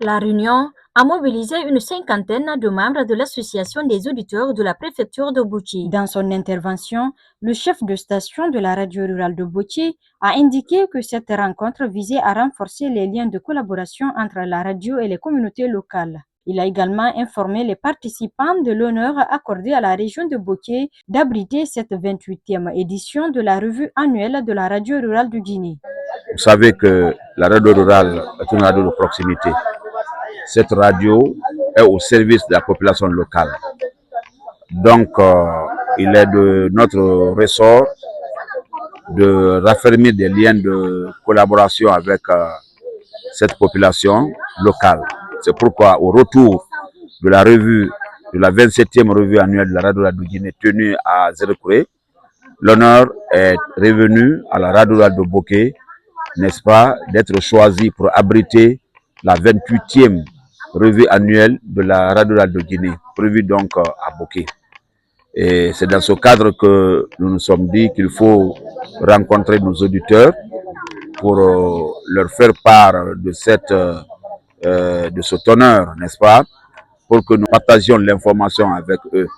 La réunion a mobilisé une cinquantaine de membres de l'association des auditeurs de la préfecture de Bauchi. Dans son intervention, le chef de station de la radio rurale de Bauchi a indiqué que cette rencontre visait à renforcer les liens de collaboration entre la radio et les communautés locales. Il a également informé les participants de l'honneur accordé à la région de Bauchi d'abriter cette 28e édition de la revue annuelle de la radio rurale du Guinée. Vous savez que la radio rurale est une radio de proximité. Cette radio est au service de la population locale. Donc, il est de notre ressort de raffermir des liens de collaboration avec cette population locale. C'est pourquoi, au retour de la revue, de la 27e revue annuelle de la radio de Guinée tenue à Zérekouré, l'honneur est revenu à la radio de Bokeh, n'est-ce pas, d'être choisi pour abriter la 28e revue annuelle de la radio de Guinée, prévue donc à Bokeh. Et c'est dans ce cadre que nous nous sommes dit qu'il faut rencontrer nos auditeurs pour leur faire part de cet honneur, n'est-ce pas, pour que nous partagions l'information avec eux.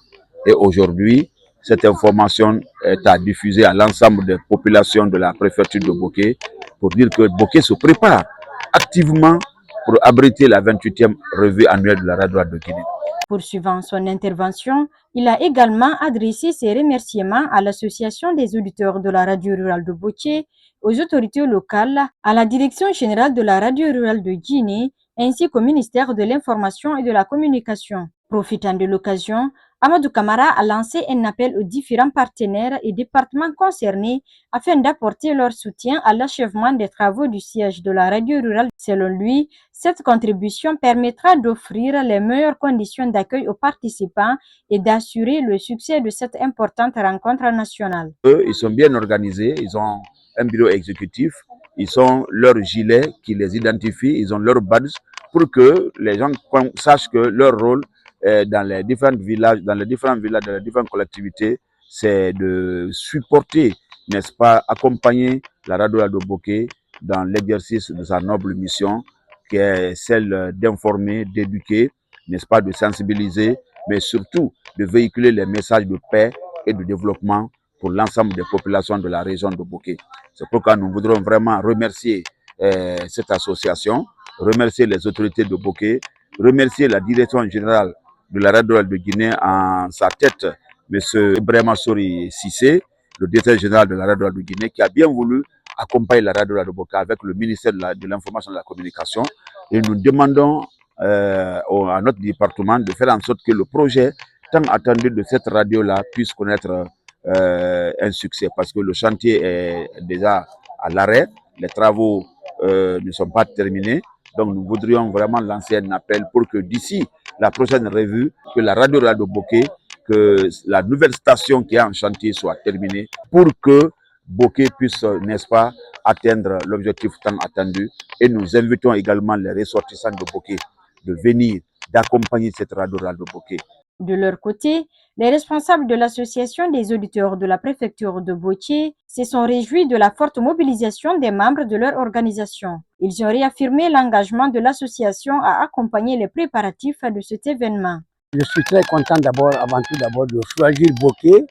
Et aujourd'hui, cette information est à diffuser à l'ensemble des populations de la préfecture de Bokeh pour dire que Bokeh se prépare activement pour abriter la 28e revue annuelle de la radio de Guinée. Poursuivant son intervention, il a également adressé ses remerciements à l'Association des auditeurs de la radio rurale de Bokeh, aux autorités locales, à la Direction générale de la radio rurale de Guinée, ainsi qu'au ministère de l'Information et de la Communication. Profitant de l'occasion, Amadou Camara a lancé un appel aux différents partenaires et départements concernés afin d'apporter leur soutien à l'achèvement des travaux du siège de la radio rurale. Selon lui, cette contribution permettra d'offrir les meilleures conditions d'accueil aux participants et d'assurer le succès de cette importante rencontre nationale. Eux, ils sont bien organisés, ils ont un bureau exécutif, ils ont leur gilet qui les identifie, ils ont leur badge pour que les gens sachent que leur rôle dans les différents villages, dans les différentes collectivités, c'est de supporter, n'est-ce pas, accompagner la radio de Bokeh dans l'exercice de sa noble mission, qui est celle d'informer, d'éduquer, n'est-ce pas, de sensibiliser, mais surtout de véhiculer les messages de paix et de développement pour l'ensemble des populations de la région de Bokeh. C'est pourquoi nous voudrons vraiment remercier cette association, remercier les autorités de Bokeh, remercier la direction générale de la radio de Guinée en sa tête, M. Ibrahima Sori Sissé, le directeur général de la radio de Guinée, qui a bien voulu accompagner la radio de Bokeh avec le ministère de l'Information et de la Communication. Et nous demandons à notre département de faire en sorte que le projet tant attendu de cette radio-là puisse connaître un succès, parce que le chantier est déjà à l'arrêt, les travaux ne sont pas terminés. Donc nous voudrions vraiment lancer un appel pour que d'ici la prochaine revue, que la radio de Bokeh, que la nouvelle station qui est en chantier soit terminée, pour que Bokeh puisse, n'est-ce pas, atteindre l'objectif tant attendu. Et nous invitons également les ressortissants de Bokeh de venir, d'accompagner cette radio de Bokeh. De leur côté, les responsables de l'association des auditeurs de la préfecture de Bokeh se sont réjouis de la forte mobilisation des membres de leur organisation. Ils ont réaffirmé l'engagement de l'association à accompagner les préparatifs de cet événement. Je suis très content avant tout de choisir Bokeh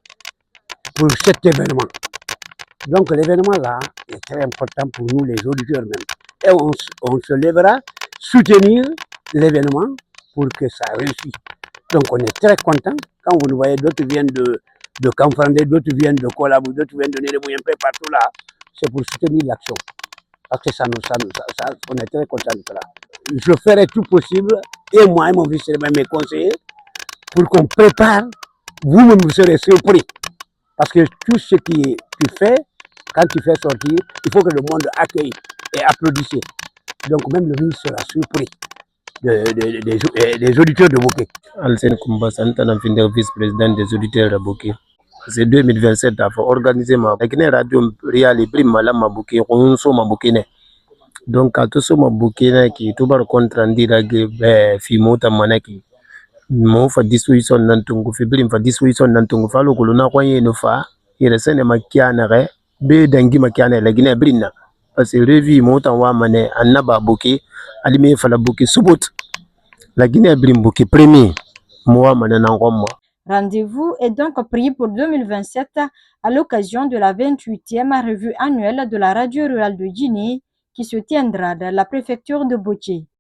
pour cet événement. Donc l'événement là est très important pour nous les auditeurs même. Et on se lèvera soutenir l'événement pour que ça réussisse. Donc on est très content quand vous nous voyez, d'autres viennent de Kanfrandé, d'autres viennent de Kolabou, d'autres viennent de Néréboui, un peu partout là. C'est pour soutenir l'action. Parce que on est très content de cela. Je ferai tout possible, et moi et mon vice, mes conseillers, pour qu'on prépare, vous-même vous serez surpris. Parce que tout ce que tu fais, quand tu fais sortir, il faut que le monde accueille et applaudisse. Donc même le ministre sera surpris des auditeurs de Bokeh. Alsen Kumba Santana Finder, vice-président des auditeurs de Bokeh. C'est 2027 à organiser ma radio réelle prime malama Bokeh, on so ma Bokeh. Donc à tout ce ma Bokeh qui tout bar contre andira fimota manaki. Mo fa disposition nantungu fibrim fa disposition nantungu fa lokolo na kwa yeno fa ire sene makiana re be dangi makiana la Guinée brina parce que revi motan wa mane annaba boke alime fala boke subut la Guinée brim boke premier moi mane nangomma. Rendez-vous est donc pris pour 2027 à l'occasion de la 28e revue annuelle de la radio rurale de Guinée qui se tiendra dans la préfecture de Bauchi.